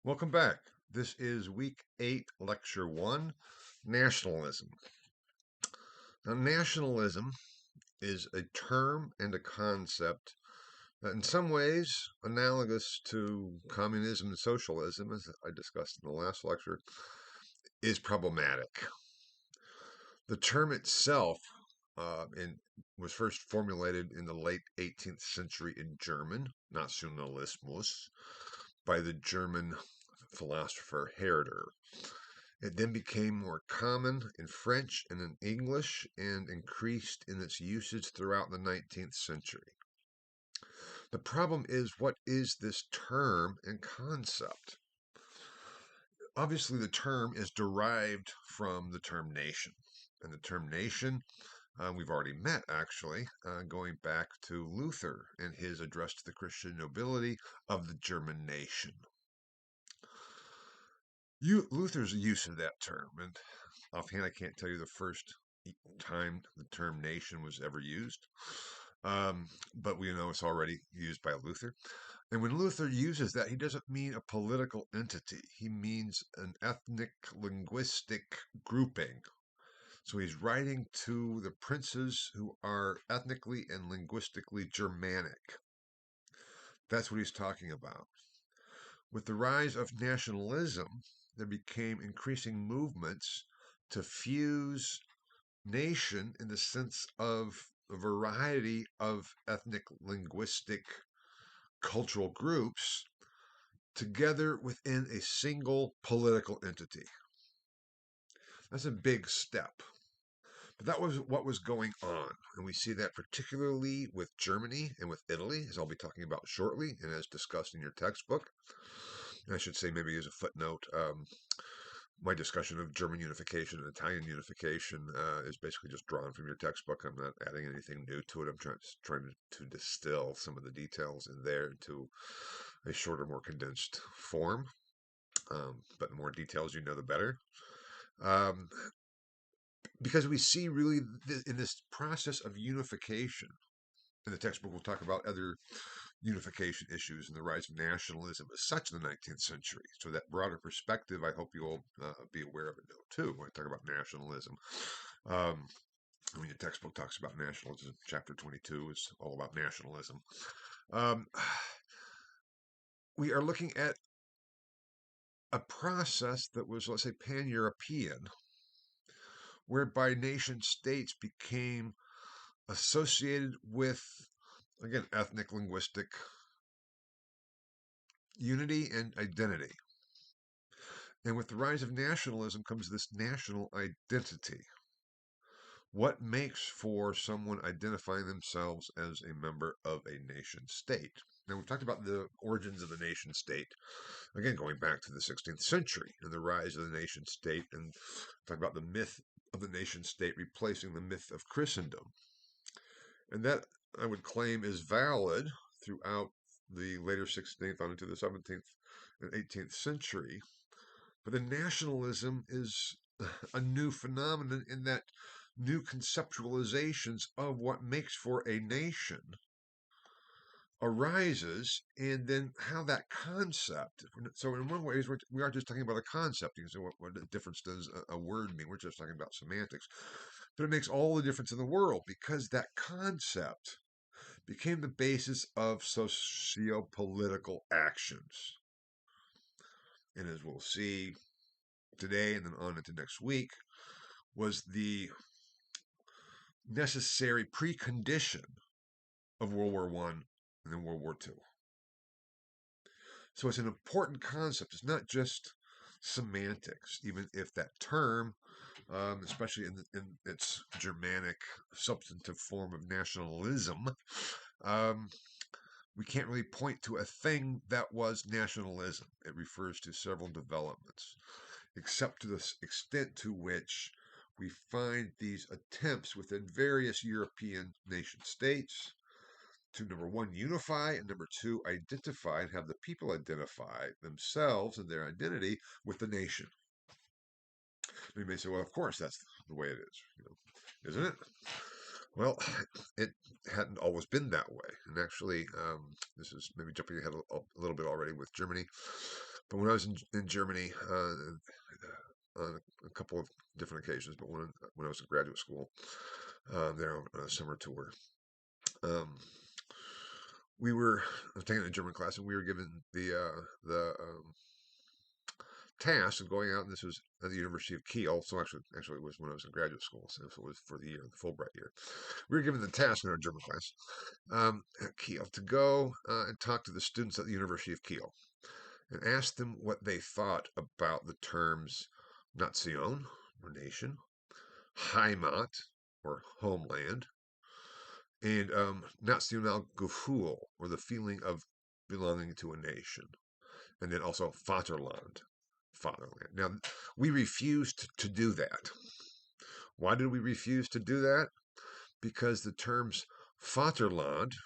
Welcome back. This is week 8, lecture 1, nationalism. Now, nationalism is a term and a concept that, in some ways, analogous to communism and socialism, as I discussed in the last lecture, is problematic. The term itself was first formulated in the late 18th century in German, Nationalismus, by the German philosopher Herder. It then became more common in French and in English and increased in its usage throughout the 19th century. The problem is, what is this term and concept? Obviously, the term is derived from the term nation. And the term nation, we've already met actually, going back to Luther and his address to the Christian nobility of the German nation. Luther's use of that term, and offhand I can't tell you the first time the term nation was ever used, but we know it's already used by Luther. And when Luther uses that, he doesn't mean a political entity. He means an ethnic linguistic grouping. So he's writing to the princes who are ethnically and linguistically Germanic. That's what he's talking about. With the rise of nationalism, there became increasing movements to fuse nation in the sense of a variety of ethnic, linguistic, cultural groups together within a single political entity. That's a big step. But that was what was going on. And we see that particularly with Germany and with Italy, as I'll be talking about shortly, and as discussed in your textbook. And I should say, maybe as a footnote, my discussion of German unification and Italian unification is basically just drawn from your textbook. I'm not adding anything new to it. I'm trying to distill some of the details in there into a shorter, more condensed form. But the more details you know, the better. Um, because we see really in this process of unification, in the textbook, we'll talk about other unification issues and the rise of nationalism as such in the 19th century. So that broader perspective, I hope you'll be aware of it too when I talk about nationalism. When your textbook talks about nationalism, chapter 22 is all about nationalism. Um, we are looking at a process that was, let's say, pan-European, whereby nation states became associated with, again, ethnic linguistic unity and identity. And with the rise of nationalism comes this national identity. What makes for someone identifying themselves as a member of a nation state? Now, we've talked about the origins of the nation state, again, going back to the 16th century and the rise of the nation state, and talk about the myth of the nation state replacing the myth of Christendom. And that, I would claim, is valid throughout the later 16th on into the 17th and 18th century. But then nationalism is a new phenomenon in that new conceptualizations of what makes for a nation arises, and then how that concept. So, in one way, we are just talking about a concept. You can say, what difference does a word mean? We're just talking about semantics. But it makes all the difference in the world because that concept became the basis of socio-political actions. And as we'll see today and then on into next week, was the necessary precondition of World War I and then World War II. So it's an important concept. It's not just semantics, even if that term, especially in its Germanic substantive form of nationalism, um, we can't really point to a thing that was nationalism. It refers to several developments, except to the extent to which we find these attempts within various European nation states to, number one, unify, and number two, identify and have the people identify themselves and their identity with the nation. You may say, well, of course, that's the way it is, isn't it? Well, it hadn't always been that way. And actually, this is maybe jumping ahead a little bit already with Germany. But when I was in Germany, on a couple of different occasions, but when I was in graduate school, there on a summer tour, um, we were taking a German class, and we were given the task of going out, and this was at the University of Kiel. So actually, it was when I was in graduate school, so it was for the year, the Fulbright year. We were given the task in our German class at Kiel to go and talk to the students at the University of Kiel and ask them what they thought about the terms Nation or nation, Heimat or homeland, and Nationalgefühl or the feeling of belonging to a nation, and then also Vaterland, fatherland. Now, we refused to do that. Why did we refuse to do that? Because the terms Vaterland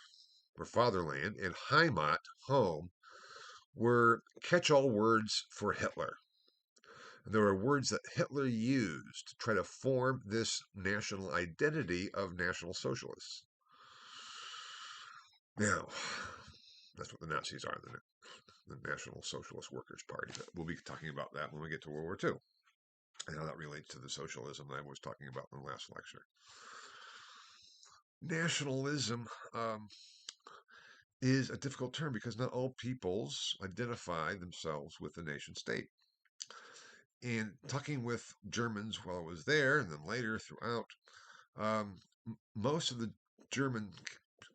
or fatherland and Heimat, home, were catch-all words for Hitler. There were words that Hitler used to try to form this national identity of National Socialists. Now, that's what the Nazis are, the National Socialist Workers' Party. We'll be talking about that when we get to World War II and how that relates to the socialism that I was talking about in the last lecture. Nationalism is a difficult term because not all peoples identify themselves with the nation state. And talking with Germans while I was there and then later throughout, most of the German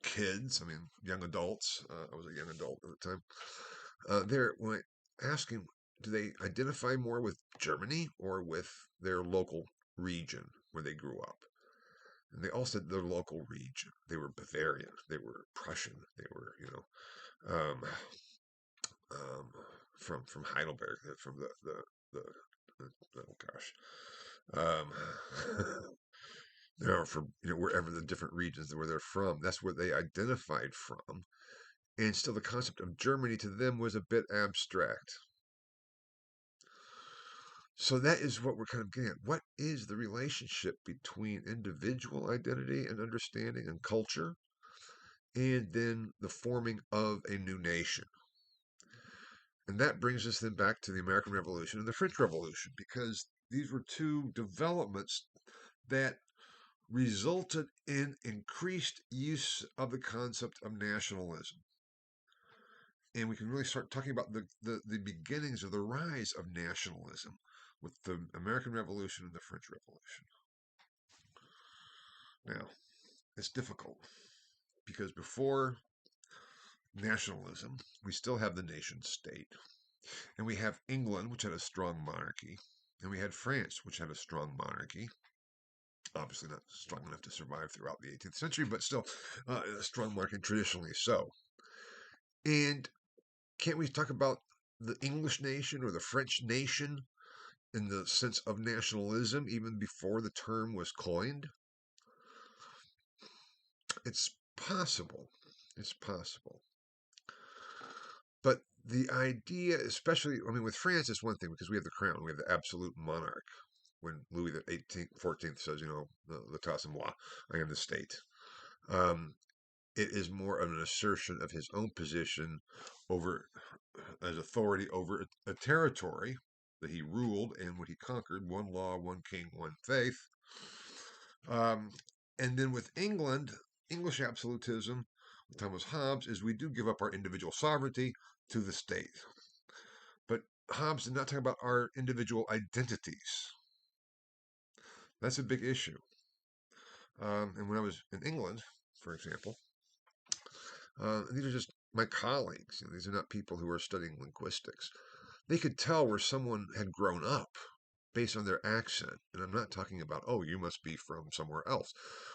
kids, I mean, young adults, I was a young adult at the time, when asking, do they identify more with Germany or with their local region where they grew up? And they all said their local region. They were Bavarian, they were Prussian, they were, um, um, from Heidelberg, from the oh gosh, from wherever the different regions where they're from. That's where they identified from, and still the concept of Germany to them was a bit abstract. So that is what we're kind of getting at. What is the relationship between individual identity and understanding and culture, and then the forming of a new nation? And that brings us then back to the American Revolution and the French Revolution, because these were two developments that resulted in increased use of the concept of nationalism. And we can really start talking about the beginnings of the rise of nationalism with the American Revolution and the French Revolution. Now, it's difficult because before nationalism, we still have the nation state. And we have England, which had a strong monarchy. And we had France, which had a strong monarchy. Obviously not strong enough to survive throughout the 18th century, but still a strong monarchy, traditionally so. And can't we talk about the English nation or the French nation in the sense of nationalism even before the term was coined? It's possible. It's possible. But the idea, especially, I mean, with France, it's one thing because we have the crown, we have the absolute monarch. When Louis the 18th, 14th says, l'état c'est moi, I am the state. It is more of an assertion of his own position over, as authority over a territory that he ruled and what he conquered, one law, one king, one faith. And then with England, English absolutism, Thomas Hobbes, is we do give up our individual sovereignty to the state. But Hobbes did not talk about our individual identities. That's a big issue. And when I was in England, for example, these are just my colleagues. These are not people who are studying linguistics. They could tell where someone had grown up based on their accent. And I'm not talking about, oh, you must be from somewhere else,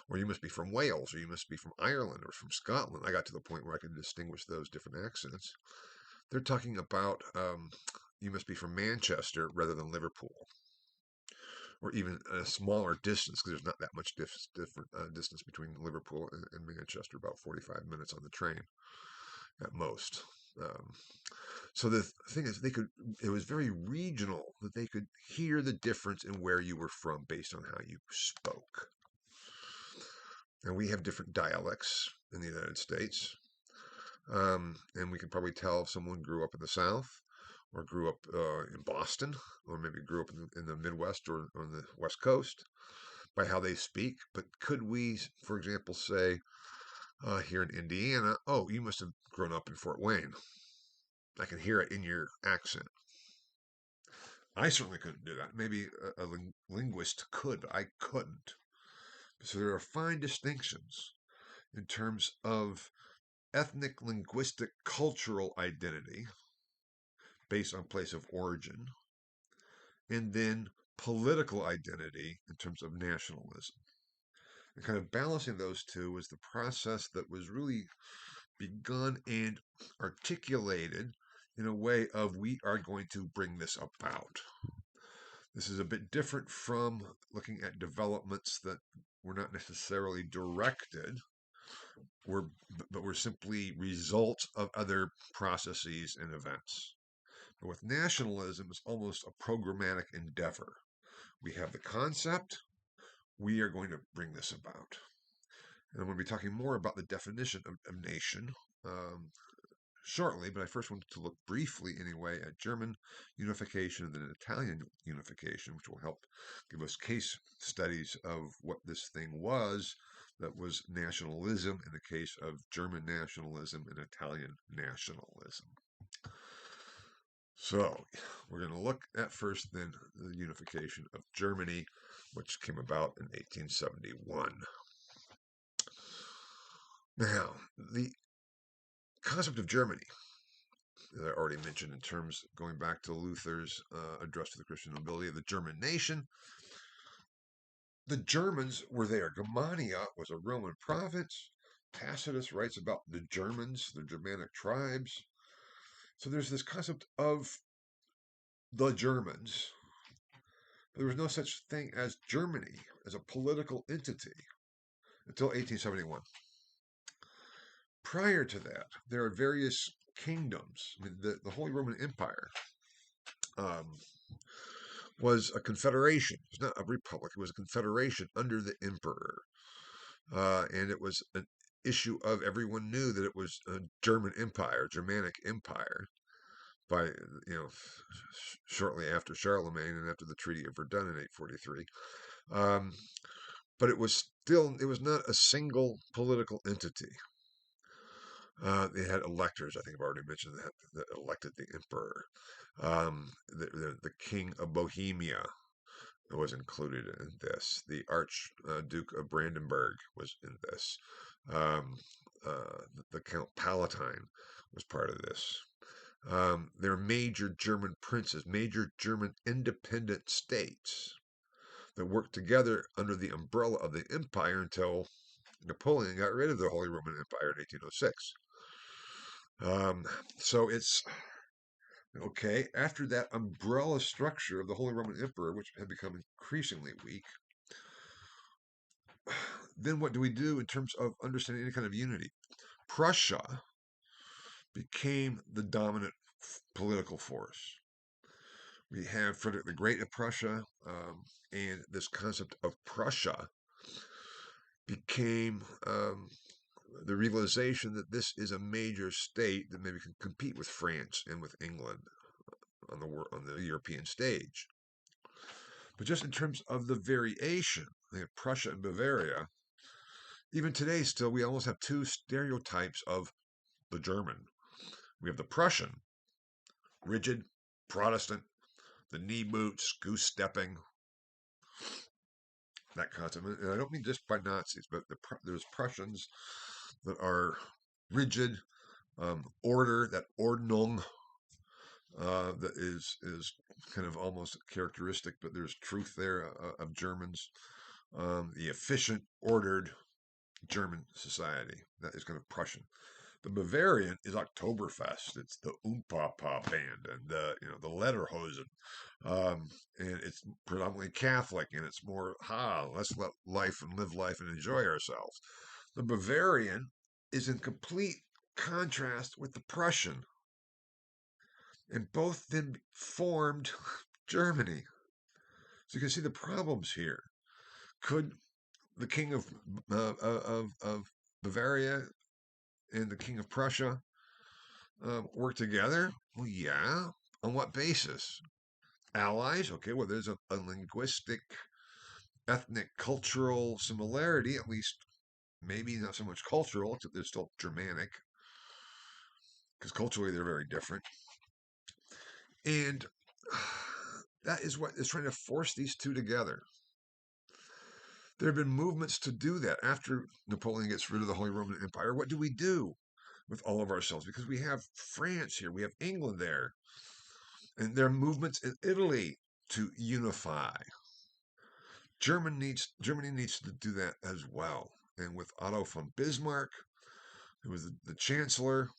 or you must be from Wales, or you must be from Ireland, or from Scotland. I got to the point where I could distinguish those different accents. They're talking about you must be from Manchester rather than Liverpool, or even a smaller distance, because there's not that much different distance between Liverpool and Manchester, about 45 minutes on the train at most. So the thing is, it was very regional, that they could hear the difference in where you were from based on how you spoke. And we have different dialects in the United States. And we can probably tell if someone grew up in the South or grew up in Boston, or maybe grew up in the Midwest or on the West Coast, by how they speak. But could we, for example, say here in Indiana, oh, you must have grown up in Fort Wayne. I can hear it in your accent. I certainly couldn't do that. Maybe a linguist could, but I couldn't. So there are fine distinctions in terms of ethnic, linguistic, cultural identity based on place of origin, and then political identity in terms of nationalism. And kind of balancing those two was the process that was really begun and articulated in a way of we are going to bring this about. This is a bit different from looking at developments that were not necessarily directed, but were simply results of other processes and events. But with nationalism, it's almost a programmatic endeavor. We have the concept, we are going to bring this about. And I'm going to be talking more about the definition of nation um, shortly, but I first wanted to look briefly, anyway, at German unification and then Italian unification, which will help give us case studies of what this thing was that was nationalism in the case of German nationalism and Italian nationalism. So we're going to look at first then the unification of Germany, which came about in 1871. Now, the concept of Germany, as I already mentioned, in terms going back to Luther's address to the Christian nobility of the German nation, the Germans were there. Germania was a Roman province. Tacitus writes about the Germans, the Germanic tribes. So there's this concept of the Germans. There was no such thing as Germany as a political entity until 1871. Prior to that, there are various kingdoms. I mean, the Holy Roman Empire was a confederation. It was not a republic. It was a confederation under the emperor. And it was an issue of everyone knew that it was a German empire, Germanic empire, by, shortly after Charlemagne and after the Treaty of Verdun in 843. But it was not a single political entity. They had electors. I think I've already mentioned that elected the emperor. The king of Bohemia was included in this. The Archduke of Brandenburg was in this. The Count Palatine was part of this. There are major German princes, major German independent states that worked together under the umbrella of the empire until Napoleon got rid of the Holy Roman Empire in 1806. So it's okay. After that umbrella structure of the Holy Roman Emperor, which had become increasingly weak, then what do we do in terms of understanding any kind of unity? Prussia became the dominant political force. We have Frederick the Great of Prussia, and this concept of Prussia became the realization that this is a major state that maybe can compete with France and with England on the European stage. But just in terms of the variation, we have Prussia and Bavaria. Even today, still, we almost have two stereotypes of the German. We have the Prussian, rigid, Protestant, the knee boots, goose stepping, that concept. And I don't mean just by Nazis, but there's Prussians that are rigid, order, that Ordnung, that is kind of almost characteristic, but there's truth there of Germans. The efficient, ordered German society, that is kind of Prussian. The Bavarian is Oktoberfest. It's the Umpapa band and the Lederhosen, and it's predominantly Catholic, and it's more let's let life and live life and enjoy ourselves. The Bavarian is in complete contrast with the Prussian, and both then formed Germany. So you can see the problems here. Could the king of Bavaria and the king of Prussia work together? Well, yeah, On what basis? Allies? Okay, well, there's a linguistic, ethnic, cultural similarity, at least maybe not so much cultural, except they're still Germanic, because culturally they're very different. And that is what is trying to force these two together. There have been movements to do that. After Napoleon gets rid of the Holy Roman Empire, what do we do with all of ourselves? Because we have France here, we have England there, and there are movements in Italy to unify. Germany needs to do that as well. And with Otto von Bismarck, who was the chancellor,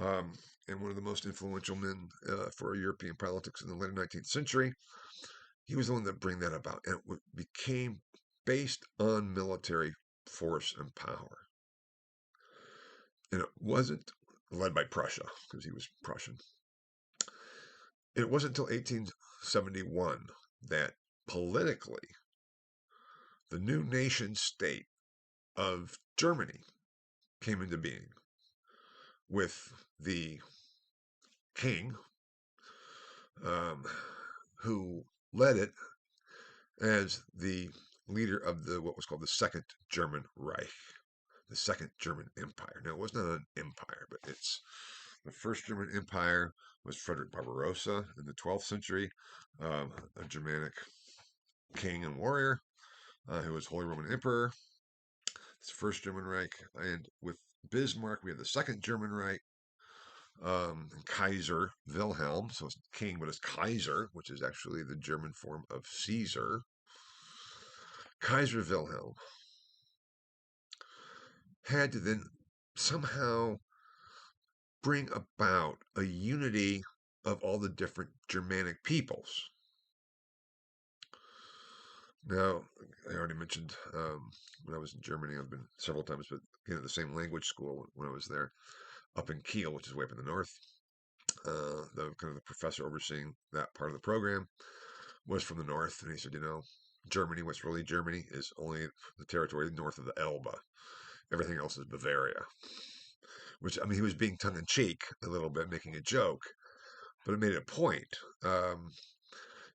um, and one of the most influential men for European politics in the late 19th century, he was the one that bring that about, and it became based on military force and power. And it wasn't led by Prussia, because he was Prussian. It wasn't until 1871 that politically the new nation state of Germany came into being with the king, um, who led it as the leader of the what was called the Second German Reich, the Second German Empire. Now, it was not an empire, but it's the first German Empire was Frederick Barbarossa in the 12th century, a Germanic king and warrior who was Holy Roman Emperor. It's the first German Reich, and with Bismarck, we have the Second German Reich. Kaiser Wilhelm, so it's king, but it's Kaiser, which is actually the German form of Caesar. Kaiser Wilhelm had to then somehow bring about a unity of all the different Germanic peoples. Now, I already mentioned when I was in Germany, I've been several times, but at the same language school when I was there, up in Kiel, which is way up in the north. The kind of the professor overseeing that part of the program was from the north, and he said, Germany, what's really Germany, is only the territory north of the Elbe. Everything else is Bavaria. Which, I mean, he was being tongue in cheek a little bit, making a joke, but it made a point.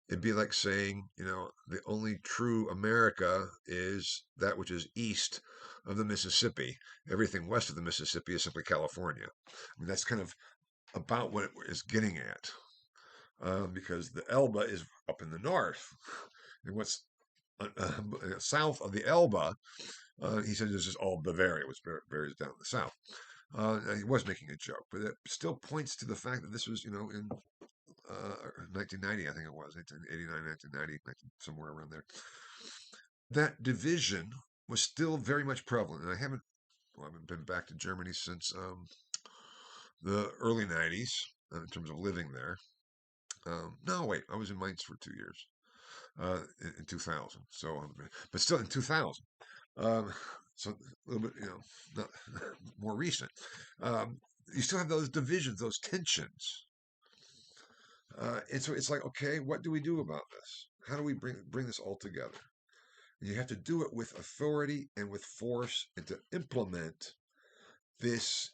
It'd be like saying, the only true America is that which is east of the Mississippi. Everything west of the Mississippi is simply California. I mean, that's kind of about what it is getting at, because the Elbe is up in the north, and what's south of the Elbe, he said this is all Bavaria, which Bavaria's down in the south. He was making a joke, but it still points to the fact that this was, in 1990, I think it was, 1989, 1990, somewhere around there. That division was still very much prevalent. And I haven't been back to Germany since the early 90s in terms of living there. No, wait, I was in Mainz for 2 years in 2000. So, but still in 2000. So a little bit, not more recent. You still have those divisions, those tensions. And so it's like, okay, what do we do about this? How do we bring this all together? And you have to do it with authority and with force, and to implement this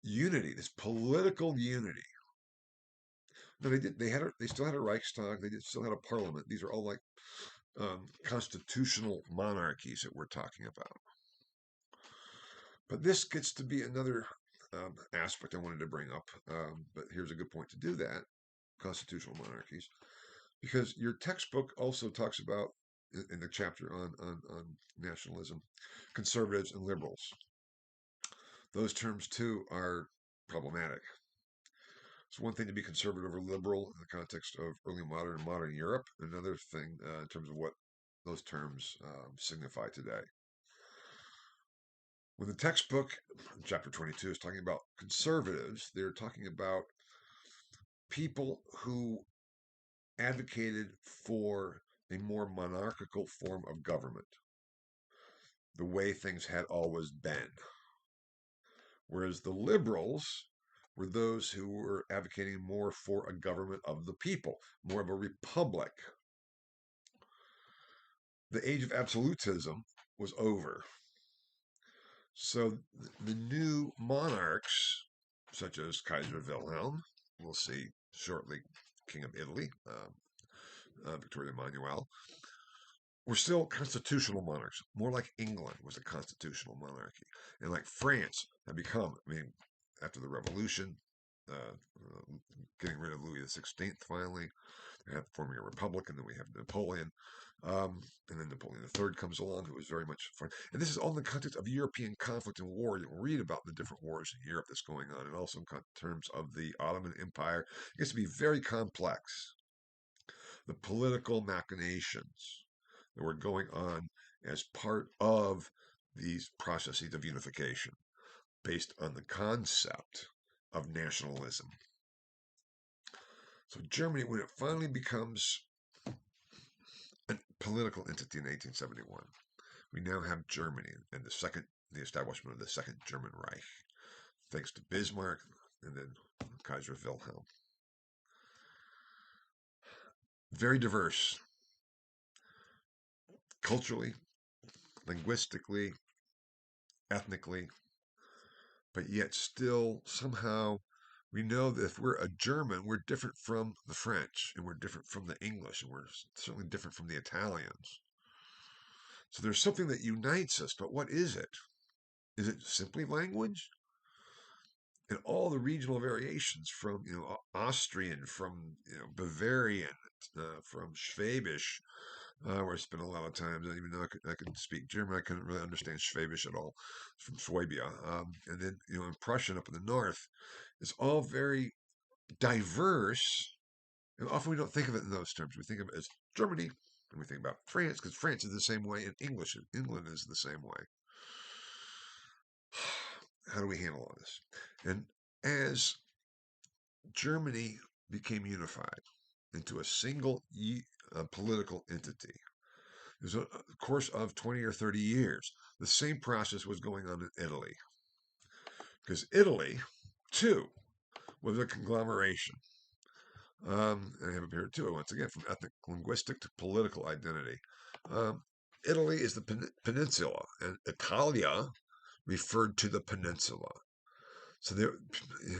unity, this political unity. No, they did. They still had a Reichstag. They still had a parliament. These are all like constitutional monarchies that we're talking about. But this gets to be another aspect I wanted to bring up. But here's a good point to do that: constitutional monarchies, because your textbook also talks about in the chapter on nationalism, conservatives and liberals. Those terms too are problematic. It's one thing to be conservative or liberal in the context of early modern and modern Europe. Another thing in terms of what those terms signify today. When the textbook, chapter 22, is talking about conservatives, they're talking about people who advocated for a more monarchical form of government, the way things had always been. Whereas the liberals were those who were advocating more for a government of the people, more of a republic. The age of absolutism was over. So the new monarchs, such as Kaiser Wilhelm, we'll see shortly King of Italy, Victor Emmanuel, were still constitutional monarchs, more like England was a constitutional monarchy, and like France had become. I mean, after the Revolution, getting rid of Louis XVI finally, they had forming a republic, and then we have Napoleon. And then Napoleon III comes along, who was very much fun. And this is all in the context of European conflict and war. You'll read about the different wars in Europe that's going on, and also in terms of the Ottoman Empire. It gets to be very complex. The political machinations that were going on as part of these processes of unification based on the concept of nationalism. So Germany, when it finally becomes a political entity in 1871, we now have Germany and the establishment of the Second German Reich, thanks to Bismarck and then Kaiser Wilhelm. Very diverse, culturally, linguistically, ethnically, but yet still somehow we know that if we're a German, we're different from the French, and we're different from the English, and we're certainly different from the Italians. So there's something that unites us, but what is it? Is it simply language? And all the regional variations from Austrian, from Bavarian, from Schwabish, where I spent a lot of time. Even though I could speak German, I couldn't really understand Schwabish at all. From Swabia, and then in Prussian up in the north, it's all very diverse. And often we don't think of it in those terms. We think of it as Germany, and we think about France, because France is the same way, and England is the same way. How do we handle all this? And as Germany became unified into a single political entity, it was a course of 20 or 30 years. The same process was going on in Italy. Because Italy, too, was a conglomeration. I have it here too, once again, from ethnic, linguistic to political identity. Italy is the peninsula, and Italia referred to the peninsula. So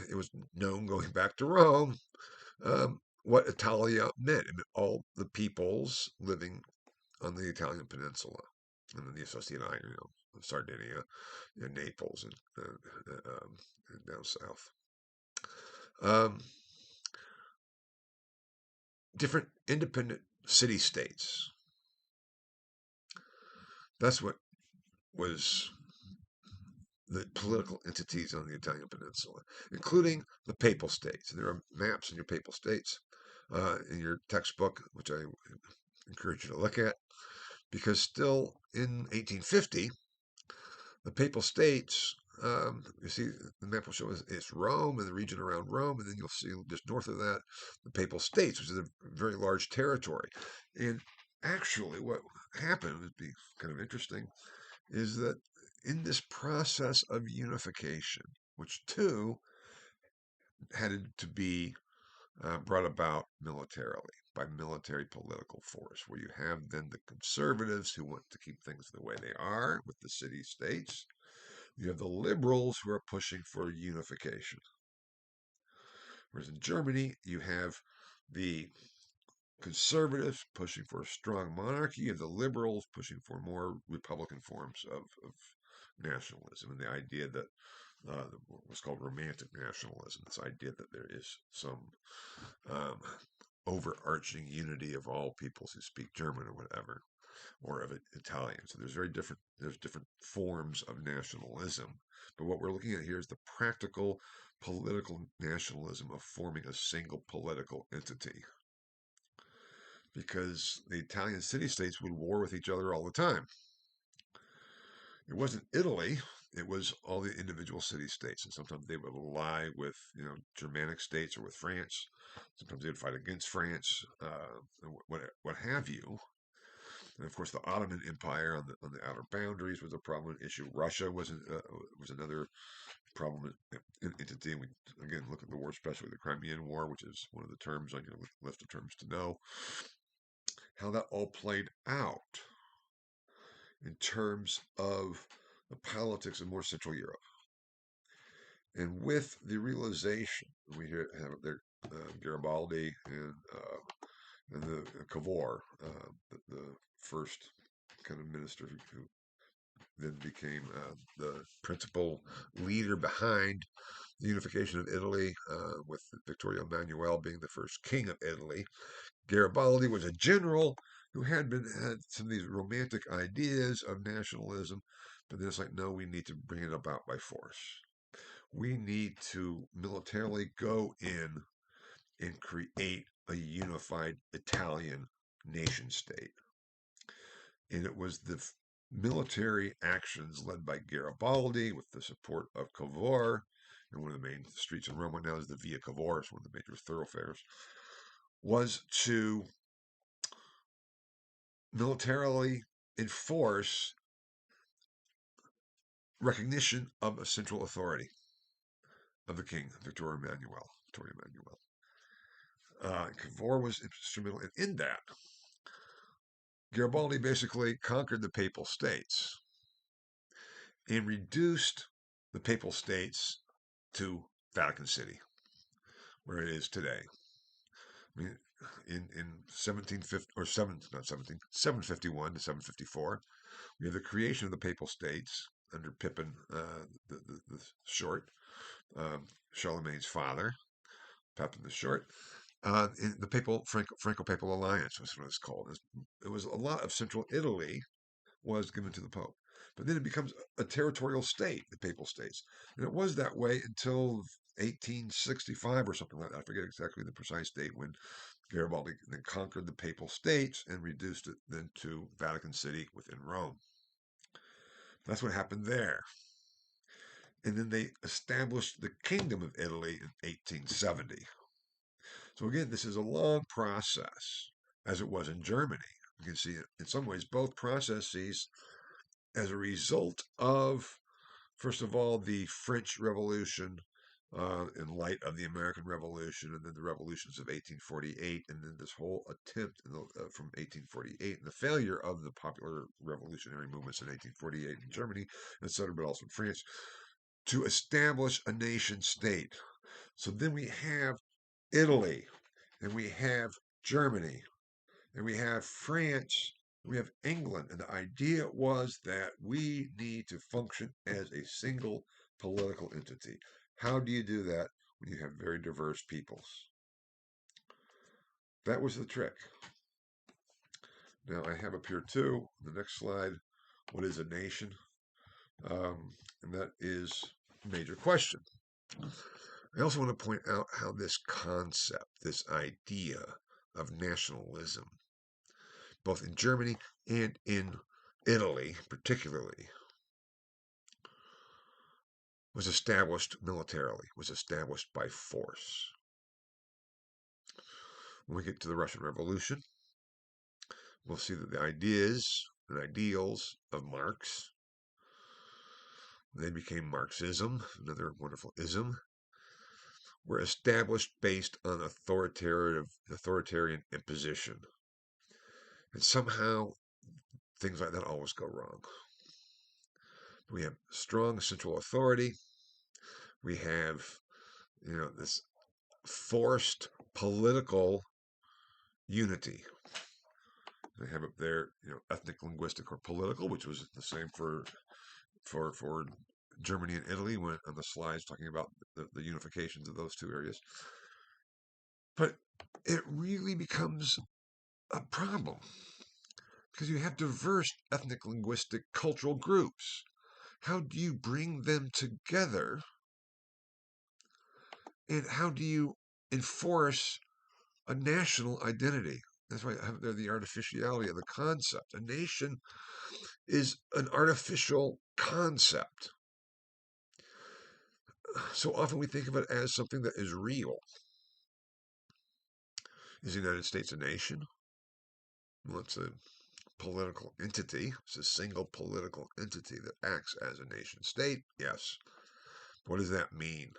it was known going back to Rome what Italia meant. It meant all the peoples living on the Italian peninsula, and then the associated islands, Sardinia, and Naples, and down south. Different independent city-states. That's what was the political entities on the Italian peninsula, including the Papal States. There are maps in your Papal States in your textbook, which I encourage you to look at, because still in 1850, the Papal States, you see, the map will show it's Rome and the region around Rome, and then you'll see just north of that, the Papal States, which is a very large territory. And actually, what happened would be kind of interesting is that in this process of unification, which too had to be brought about militarily by military political force, where you have then the conservatives who want to keep things the way they are with the city states. You have the liberals who are pushing for unification. Whereas in Germany, you have the conservatives pushing for a strong monarchy, you have the liberals pushing for more republican forms of nationalism, and the idea that what's called romantic nationalism, this idea that there is some overarching unity of all peoples who speak German or whatever, or of Italian. So there's different forms of nationalism. But what we're looking at here is the practical political nationalism of forming a single political entity. Because the Italian city-states would war with each other all the time. It wasn't Italy, it was all the individual city-states. And sometimes they would ally with, Germanic states or with France. Sometimes they would fight against France, what have you. And of course, the Ottoman Empire on the outer boundaries was a prominent issue. Russia was another prominent entity. And we again look at the war, especially the Crimean War, which is one of the terms on your list of terms to know. How that all played out in terms of the politics of more Central Europe. And with the realization, we have there Garibaldi and the Cavour, the first kind of minister who then became the principal leader behind the unification of Italy, with Vittorio Emanuele being the first king of Italy. Garibaldi was a general who had some of these romantic ideas of nationalism, but then it's like, no, we need to bring it about by force. We need to militarily go in and create a unified Italian nation state. And it was the military actions led by Garibaldi with the support of Cavour, and one of the main streets in Rome right now is the Via Cavour, one of the major thoroughfares, was to militarily enforce recognition of a central authority of the king, Victor Emmanuel. Cavour was instrumental in that. Garibaldi basically conquered the Papal States and reduced the Papal States to Vatican City, where it is today. I mean, in 1750 or 751 to 754, we have the creation of the Papal States under Pippin the Short, Charlemagne's father, Pepin the Short. In the Franco-Papal Alliance was what it's called. It was a lot of central Italy was given to the Pope. But then it becomes a territorial state, the Papal States. And it was that way until 1865 or something like that. I forget exactly the precise date when Garibaldi then conquered the Papal States and reduced it then to Vatican City within Rome. That's what happened there. And then they established the Kingdom of Italy in 1870. So again, this is a long process, as it was in Germany. You can see in some ways both processes as a result of, first of all, the French Revolution, in light of the American Revolution, and then the revolutions of 1848, and then this whole attempt from 1848, and the failure of the popular revolutionary movements in 1848 in Germany, etc., but also in France, to establish a nation state. So then we have Italy, and we have Germany, and we have France, we have England. And the idea was that we need to function as a single political entity. How do you do that when you have very diverse peoples? That was the trick. Now I have up here too, the next slide, what is a nation? And that is a major question. I also want to point out how this concept, this idea of nationalism, both in Germany and in Italy particularly, was established militarily, was established by force. When we get to the Russian Revolution, we'll see that the ideas and ideals of Marx, they became Marxism, another wonderful ism, were established based on authoritarian imposition. And somehow things like that always go wrong. We have strong central authority. We have, this forced political unity. They have up there, ethnic, linguistic, or political, which was the same for Germany and Italy when on the slides talking about the unifications of those two areas. But it really becomes a problem because you have diverse ethnic, linguistic, cultural groups. How do you bring them together? And how do you enforce a national identity? That's why I have there the artificiality of the concept. A nation is an artificial concept. So often we think of it as something that is real. Is the United States a nation? Well, it's a political entity. It's a single political entity that acts as a nation state. Yes. What does that mean?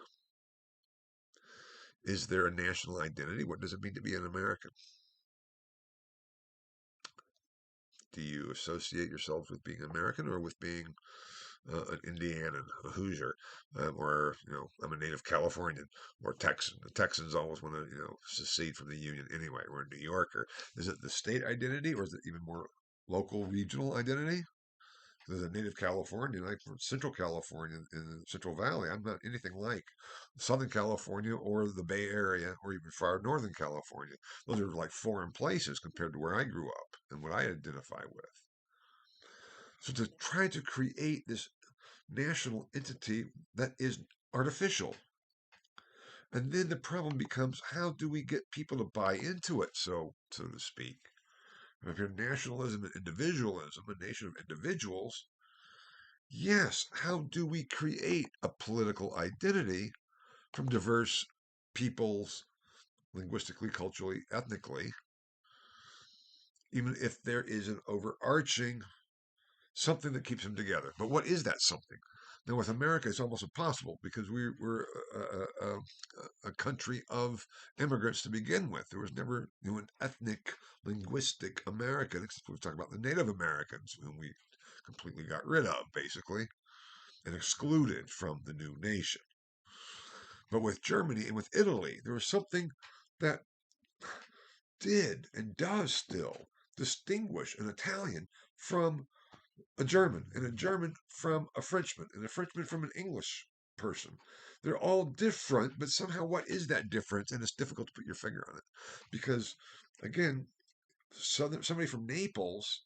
Is there a national identity? What does it mean to be an American? Do you associate yourselves with being American or with being an Indianan, a Hoosier, or I'm a native Californian or Texan. The Texans always want to secede from the Union anyway. We're a New Yorker. Is it the state identity, or is it even more local, regional identity? As a native Californian, like from Central California in the Central Valley, I'm not anything like Southern California or the Bay Area or even far Northern California. Those are like foreign places compared to where I grew up and what I identify with. So to try to create this national entity that is artificial. And then the problem becomes, how do we get people to buy into it, so to speak? If you're nationalism and individualism, a nation of individuals, yes, how do we create a political identity from diverse peoples, linguistically, culturally, ethnically, even if there is an overarching something that keeps them together? But what is that something? Now, with America, it's almost impossible because we're a country of immigrants to begin with. There was never an ethnic, linguistic American, except we talk about the Native Americans, whom we completely got rid of, basically, and excluded from the new nation. But with Germany and with Italy, there was something that did and does still distinguish an Italian from a German, and a German from a Frenchman, and a Frenchman from an English person. They're all different, but somehow what is that difference? And it's difficult to put your finger on it. Because again, somebody from Naples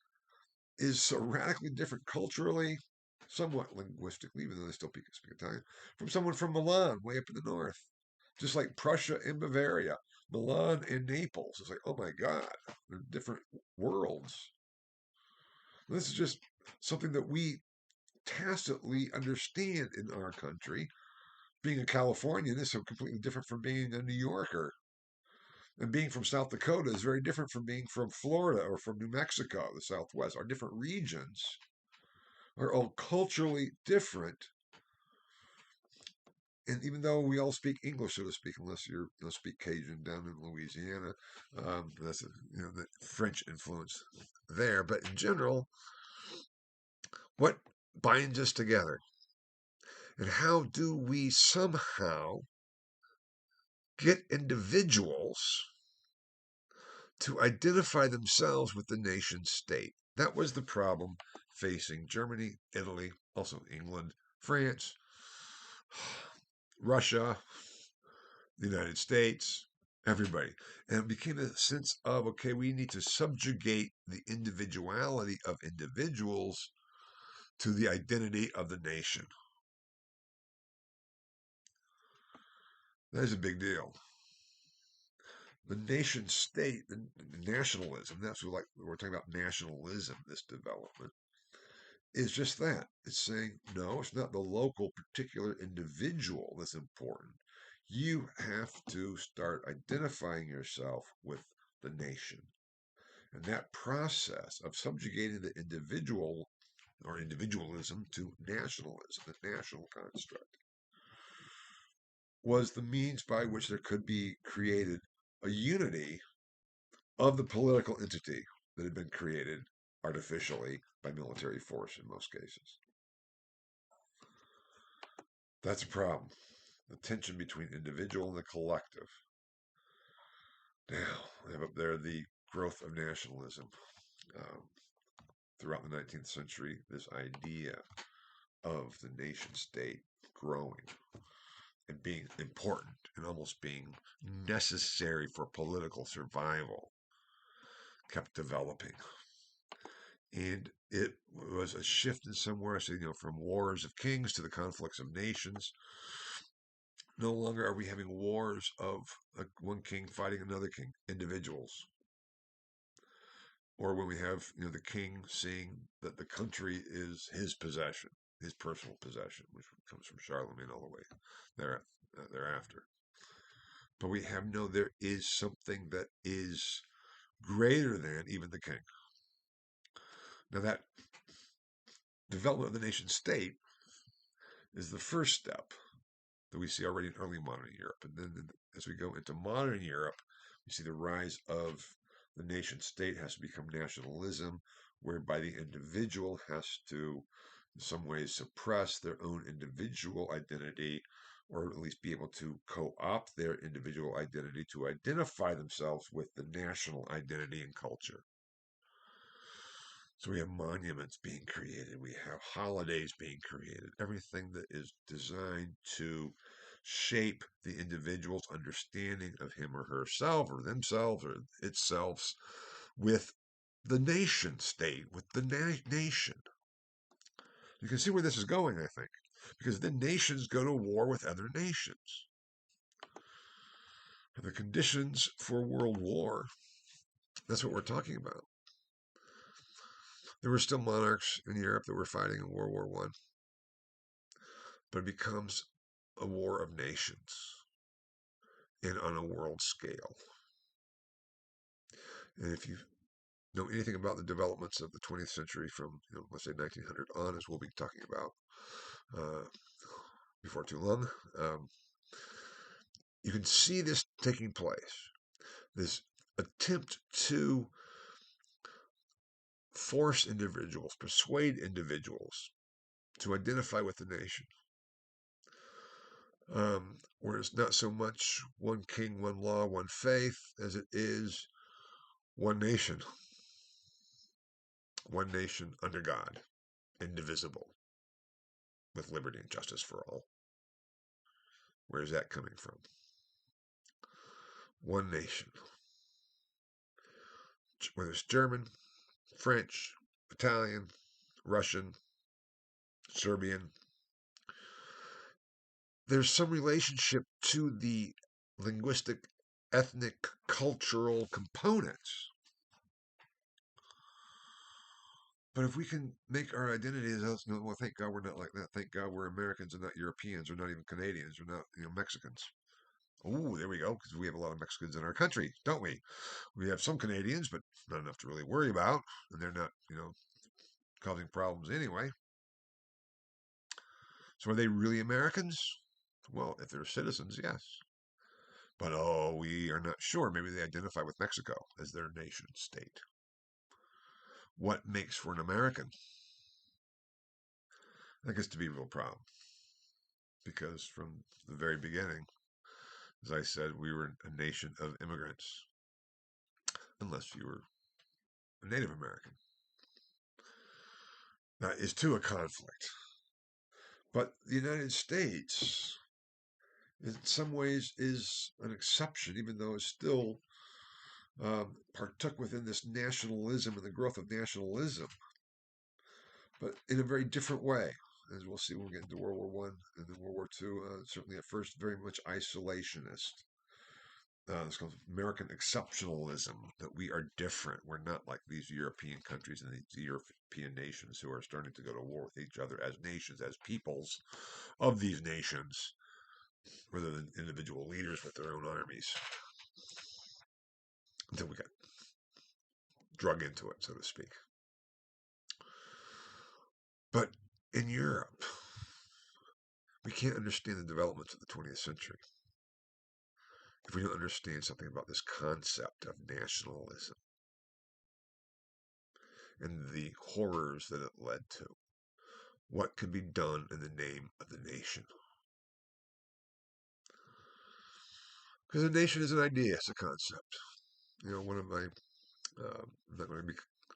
is so radically different culturally, somewhat linguistically, even though they still speak Italian, from someone from Milan, way up in the north. Just like Prussia and Bavaria, Milan and Naples. It's like, oh my God, they're different worlds. This is just something that we tacitly understand in our country. Being a Californian is so completely different from being a New Yorker. And being from South Dakota is very different from being from Florida or from New Mexico, the Southwest. Our different regions are all culturally different. And even though we all speak English, so to speak, unless you speak Cajun down in Louisiana, that's the French influence there. But in general, what binds us together? And how do we somehow get individuals to identify themselves with the nation state? That was the problem facing Germany, Italy, also England, France, Russia, the United States, everybody. And it became a sense of, okay, we need to subjugate the individuality of individuals to the identity of the nation. That is a big deal. The nation state, the nationalism, that's what we're talking about nationalism, this development, is just that. It's saying, no, it's not the local particular individual that's important. You have to start identifying yourself with the nation. And that process of subjugating the individual or individualism to nationalism, the national construct, was the means by which there could be created a unity of the political entity that had been created artificially by military force in most cases. That's a problem. The tension between individual and the collective. Now, we have up there the growth of nationalism. Um, throughout the 19th century, this idea of the nation state growing and being important and almost being necessary for political survival kept developing. And it was a shift in somewhere, so, from wars of kings to the conflicts of nations. No longer are we having wars of one king fighting another king, individuals. Or when we have, the king seeing that the country is his possession, his personal possession, which comes from Charlemagne all the way thereafter. But we have there is something that is greater than even the king. Now that development of the nation state is the first step that we see already in early modern Europe. And then as we go into modern Europe, we see the rise of the nation state has to become nationalism, whereby the individual has to in some ways suppress their own individual identity, or at least be able to co-opt their individual identity to identify themselves with the national identity and culture. So we have monuments being created, we have holidays being created, everything that is designed to shape the individual's understanding of him or herself or themselves or itself with the nation state, with the nation. You can see where this is going, I think, because then nations go to war with other nations. The conditions for world war, that's what we're talking about. There were still monarchs in Europe that were fighting in World War One, but it becomes a war of nations and on a world scale. And if you know anything about the developments of the 20th century from, let's say 1900 on, as we'll be talking about before too long, you can see this taking place. This attempt to force individuals, persuade individuals to identify with the nation. Where it's not so much one king, one law, one faith, as it is one nation under God, indivisible, with liberty and justice for all. Where is that coming from? One nation. Whether it's German, French, Italian, Russian, Serbian, there's some relationship to the linguistic, ethnic, cultural components. But if we can make our identity as us, well, thank God we're not like that. Thank God we're Americans and not Europeans, or not even Canadians, or not Mexicans. Oh, there we go, because we have a lot of Mexicans in our country, don't we? We have some Canadians, but not enough to really worry about, and they're not, causing problems anyway. So are they really Americans? Well, if they're citizens, yes. But we are not sure. Maybe they identify with Mexico as their nation state. What makes for an American? That gets to be a real problem. Because from the very beginning, as I said, we were a nation of immigrants. Unless you were a Native American. That is too a conflict. But the United States, in some ways, is an exception, even though it still partook within this nationalism and the growth of nationalism, but in a very different way. As we'll see when we get into World War One and then World War Two, certainly at first very much isolationist. This called American exceptionalism, that we are different. We're not like these European countries and these European nations who are starting to go to war with each other as nations, as peoples of these nations, rather than individual leaders with their own armies. Until we got drug into it, so to speak. But in Europe, we can't understand the developments of the 20th century if we don't understand something about this concept of nationalism and the horrors that it led to. What can be done in the name of the nation? Because a nation is an idea, it's a concept. One of my, I'm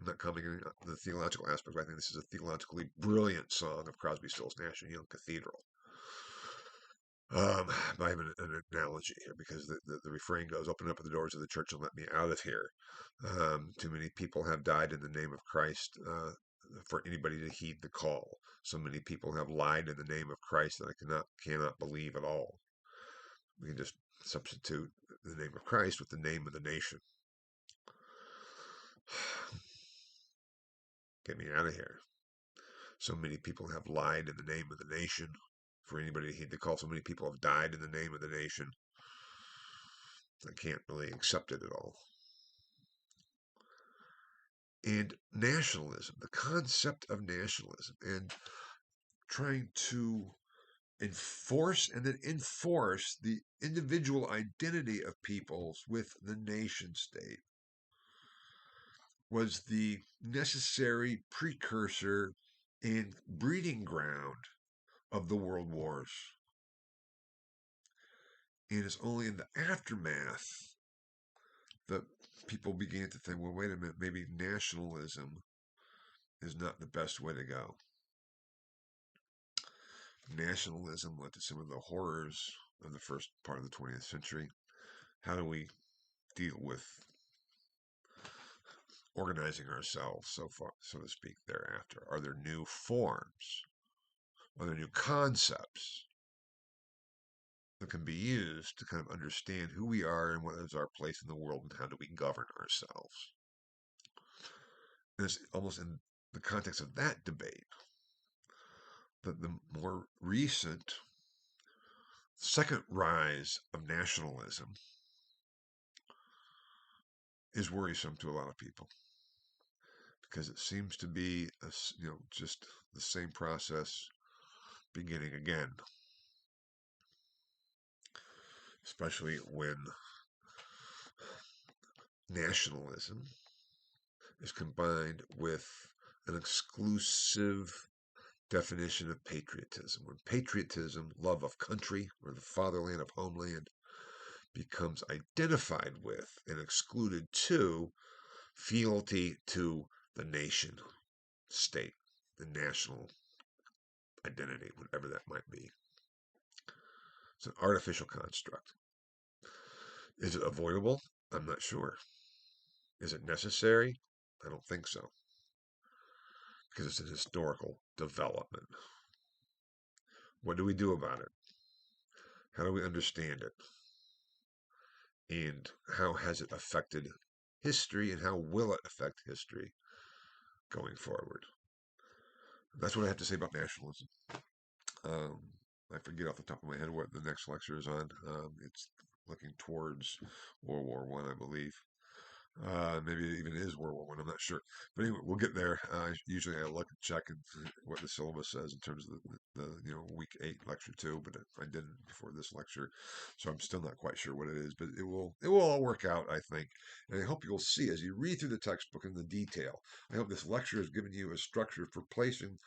not commenting on the theological aspect, but I think this is a theologically brilliant song of Crosby, Stills, Nash and Young, Cathedral. I have an analogy here, because the refrain goes, "Open up the doors of the church and let me out of here." Too many people have died in the name of Christ for anybody to heed the call. So many people have lied in the name of Christ that I cannot believe at all. We can just substitute the name of Christ with the name of the nation. Get me out of here. So many people have lied in the name of the nation for anybody to heed the call. So many people have died in the name of the nation. I can't really accept it at all. And nationalism, the concept of nationalism, and trying to enforce the individual identity of peoples with the nation state, was the necessary precursor and breeding ground of the world wars. And it's only in the aftermath that people began to think, well, wait a minute, maybe nationalism is not the best way to go. Nationalism led to some of the horrors of the first part of the 20th century. How do we deal with organizing ourselves, so far, so to speak, thereafter? Are there new forms? Are there new concepts that can be used to kind of understand who we are and what is our place in the world and how do we govern ourselves? And it's almost in the context of that debate that the more recent second rise of nationalism is worrisome to a lot of people because it seems to be just the same process beginning again, especially when nationalism is combined with an exclusive definition of patriotism. When patriotism, love of country or the fatherland of homeland, becomes identified with and excluded to fealty to the nation, state, the national identity, whatever that might be. It's an artificial construct. Is it avoidable? I'm not sure. Is it necessary? I don't think so. Because it's an historical development. What do we do about it? How do we understand it? And how has it affected history, and how will it affect history going forward? That's what I have to say about nationalism. Um, I forget off the top of my head what the next lecture is on. It's looking towards World War One, I believe. Maybe it even is World War One. I'm not sure, but anyway, we'll get there. Usually, I look and check and what the syllabus says in terms of the week 8 lecture 2, but I didn't before this lecture, so I'm still not quite sure what it is. But it will all work out, I think, and I hope you'll see as you read through the textbook in the detail. I hope this lecture has given you a structure for placing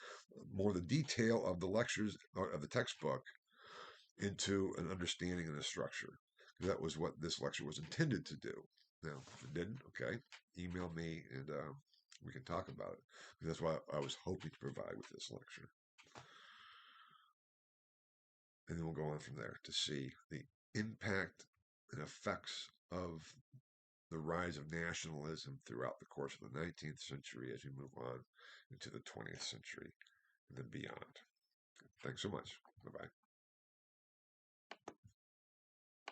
more the detail of the lectures of the textbook into an understanding and a structure. That was what this lecture was intended to do. Now, if it didn't, okay, email me and we can talk about it. That's what I was hoping to provide with this lecture. And then we'll go on from there to see the impact and effects of the rise of nationalism throughout the course of the 19th century as we move on into the 20th century and then beyond. Thanks so much. Bye-bye.